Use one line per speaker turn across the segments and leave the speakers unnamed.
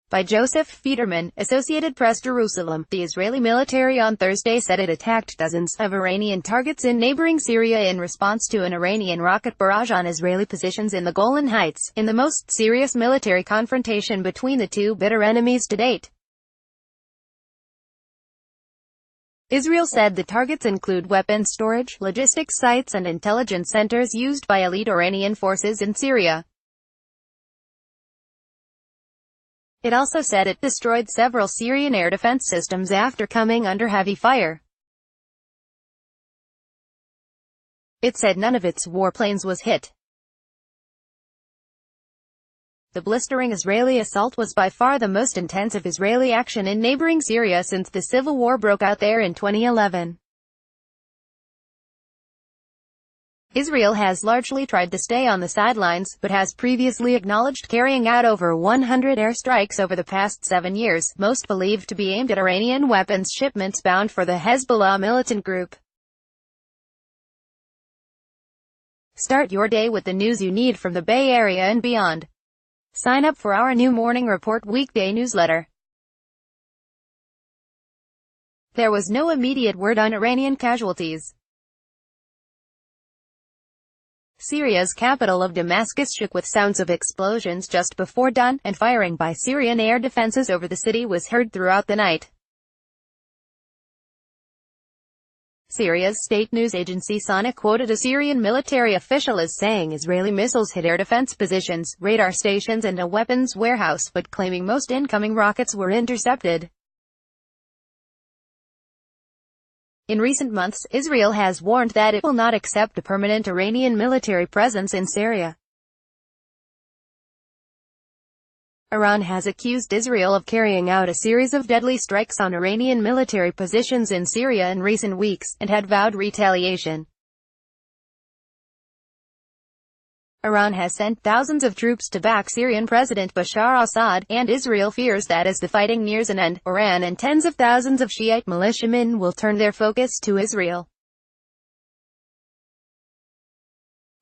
By Joseph Federman, Associated Press, Jerusalem. The Israeli military on Thursday said it attacked dozens of Iranian targets in neighboring Syria in response to an Iranian rocket barrage on Israeli positions in the Golan Heights, in the most serious military confrontation between the two bitter enemies to date. Israel said the targets include weapons storage, logistics sites and intelligence centers used by elite Iranian forces in Syria. It also said it destroyed several Syrian air defense systems after coming under heavy fire. It said none of its warplanes was hit. The blistering Israeli assault was by far the most intensive Israeli action in neighboring Syria since the civil war broke out there in 2011. Israel has largely tried to stay on the sidelines, but has previously acknowledged carrying out over 100 airstrikes over the past 7 years, most believed to be aimed at Iranian weapons shipments bound for the Hezbollah militant group. Start your day with the news you need from the Bay Area and beyond. Sign up for our new Morning Report weekday newsletter. There was no immediate word on Iranian casualties. Syria's capital of Damascus shook with sounds of explosions just before dawn, and firing by Syrian air defenses over the city was heard throughout the night. Syria's state news agency SANA quoted a Syrian military official as saying Israeli missiles hit air defense positions, radar stations and a weapons warehouse, but claiming most incoming rockets were intercepted. In recent months, Israel has warned that it will not accept a permanent Iranian military presence in Syria. Iran has accused Israel of carrying out a series of deadly strikes on Iranian military positions in Syria in recent weeks, and had vowed retaliation. Iran has sent thousands of troops to back Syrian President Bashar Assad, and Israel fears that as the fighting nears an end, Iran and tens of thousands of Shiite militiamen will turn their focus to Israel.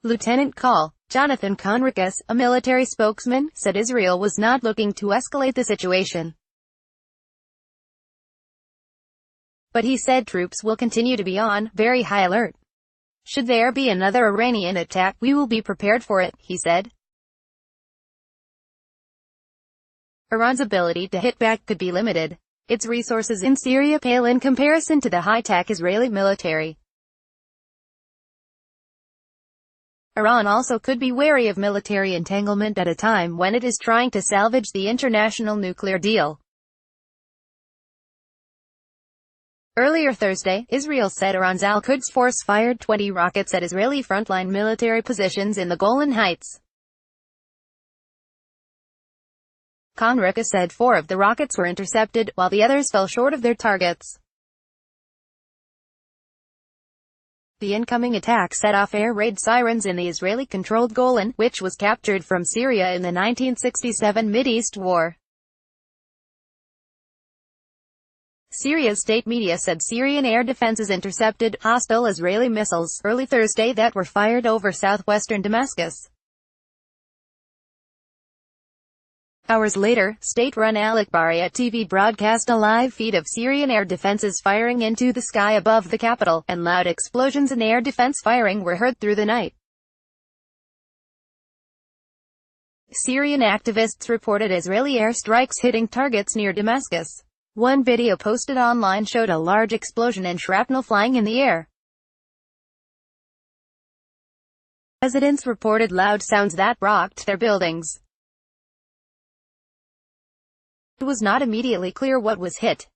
Lieutenant Col. Jonathan Conricus, a military spokesman, said Israel was not looking to escalate the situation. But he said troops will continue to be on very high alert. Should there be another Iranian attack, we will be prepared for it, he said. Iran's ability to hit back could be limited. Its resources in Syria pale in comparison to the high-tech Israeli military. Iran also could be wary of military entanglement at a time when it is trying to salvage the international nuclear deal. Earlier Thursday, Israel said Iran's Al-Quds force fired 20 rockets at Israeli frontline military positions in the Golan Heights. Conricus said 4 of the rockets were intercepted, while the others fell short of their targets. The incoming attack set off air raid sirens in the Israeli-controlled Golan, which was captured from Syria in the 1967 Mideast War. Syria's state media said Syrian air defenses intercepted hostile Israeli missiles early Thursday that were fired over southwestern Damascus. Hours later, state-run Al-Akhbariyat TV broadcast a live feed of Syrian air defenses firing into the sky above the capital, and loud explosions and air defense firing were heard through the night. Syrian activists reported Israeli airstrikes hitting targets near Damascus. One video posted online showed a large explosion and shrapnel flying in the air. Residents reported loud sounds that rocked their buildings. It was not immediately clear what was hit.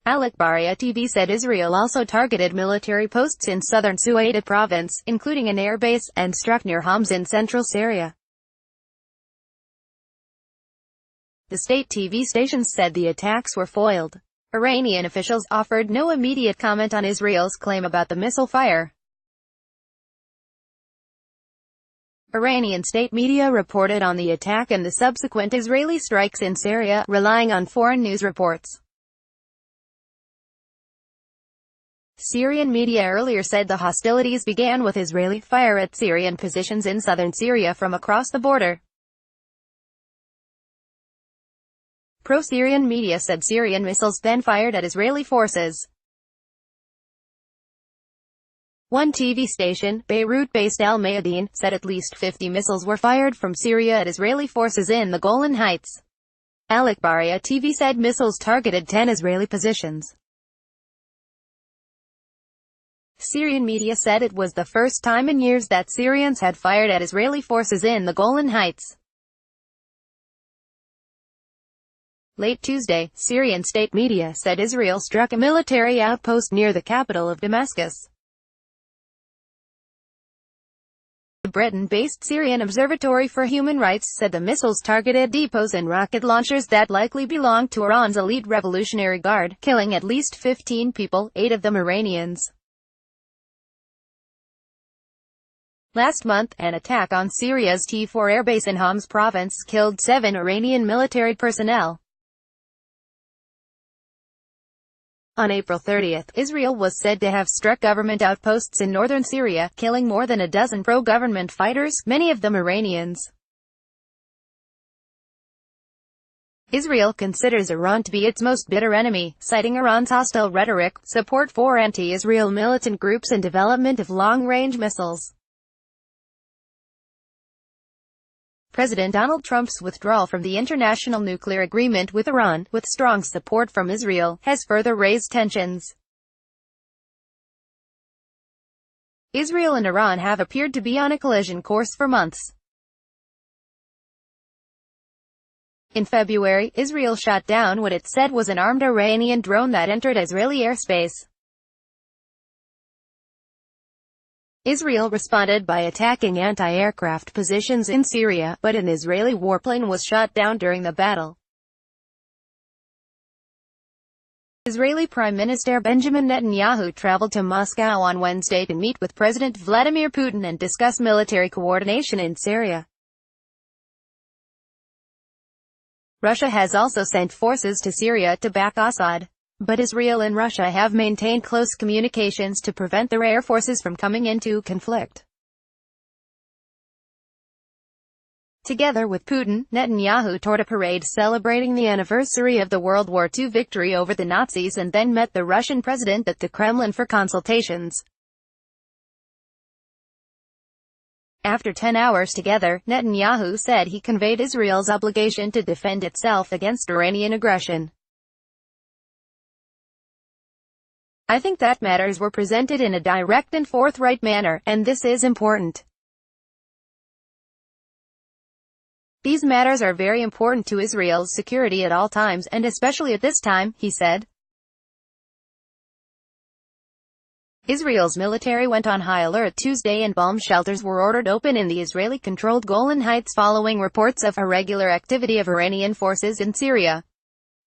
Al-Akhbariyat TV said Israel also targeted military posts in southern Suaida province, including an air base, and struck near Homs in central Syria. The state TV stations said the attacks were foiled. Iranian officials offered no immediate comment on Israel's claim about the missile fire. Iranian state media reported on the attack and the subsequent Israeli strikes in Syria, relying on foreign news reports. Syrian media earlier said the hostilities began with Israeli fire at Syrian positions in southern Syria from across the border. Pro-Syrian media said Syrian missiles then fired at Israeli forces. One TV station, Beirut-based Al Mayadeen, said at least 50 missiles were fired from Syria at Israeli forces in the Golan Heights. Al Akhbariya TV said missiles targeted 10 Israeli positions. Syrian media said it was the first time in years that Syrians had fired at Israeli forces in the Golan Heights. Late Tuesday, Syrian state media said Israel struck a military outpost near the capital of Damascus. The Britain-based Syrian Observatory for Human Rights said the missiles targeted depots and rocket launchers that likely belonged to Iran's elite Revolutionary Guard, killing at least 15 people, 8 of them Iranians. Last month, an attack on Syria's T4 airbase in Homs province killed 7 Iranian military personnel. On April 30, Israel was said to have struck government outposts in northern Syria, killing more than a dozen pro-government fighters, many of them Iranians. Israel considers Iran to be its most bitter enemy, citing Iran's hostile rhetoric, support for anti-Israel militant groups and development of long-range missiles. President Donald Trump's withdrawal from the international nuclear agreement with Iran, with strong support from Israel, has further raised tensions. Israel and Iran have appeared to be on a collision course for months. In February, Israel shot down what it said was an armed Iranian drone that entered Israeli airspace. Israel responded by attacking anti-aircraft positions in Syria, but an Israeli warplane was shot down during the battle. Israeli Prime Minister Benjamin Netanyahu traveled to Moscow on Wednesday to meet with President Vladimir Putin and discuss military coordination in Syria. Russia has also sent forces to Syria to back Assad. But Israel and Russia have maintained close communications to prevent their air forces from coming into conflict. Together with Putin, Netanyahu toured a parade celebrating the anniversary of the World War II victory over the Nazis and then met the Russian president at the Kremlin for consultations. After 10 hours together, Netanyahu said he conveyed Israel's obligation to defend itself against Iranian aggression. I think that matters were presented in a direct and forthright manner, and this is important. These matters are very important to Israel's security at all times, and especially at this time, he said. Israel's military went on high alert Tuesday and bomb shelters were ordered open in the Israeli-controlled Golan Heights following reports of irregular activity of Iranian forces in Syria.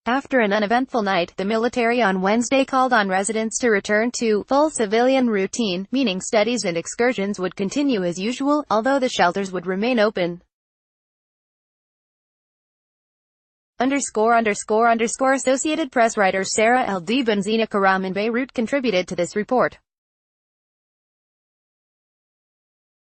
After an uneventful night, the military on Wednesday called on residents to return to full civilian routine, meaning studies and excursions would continue as usual, although the shelters would remain open. Associated Press writer Sarah El-Dibn Zina Karam in Beirut contributed to this report.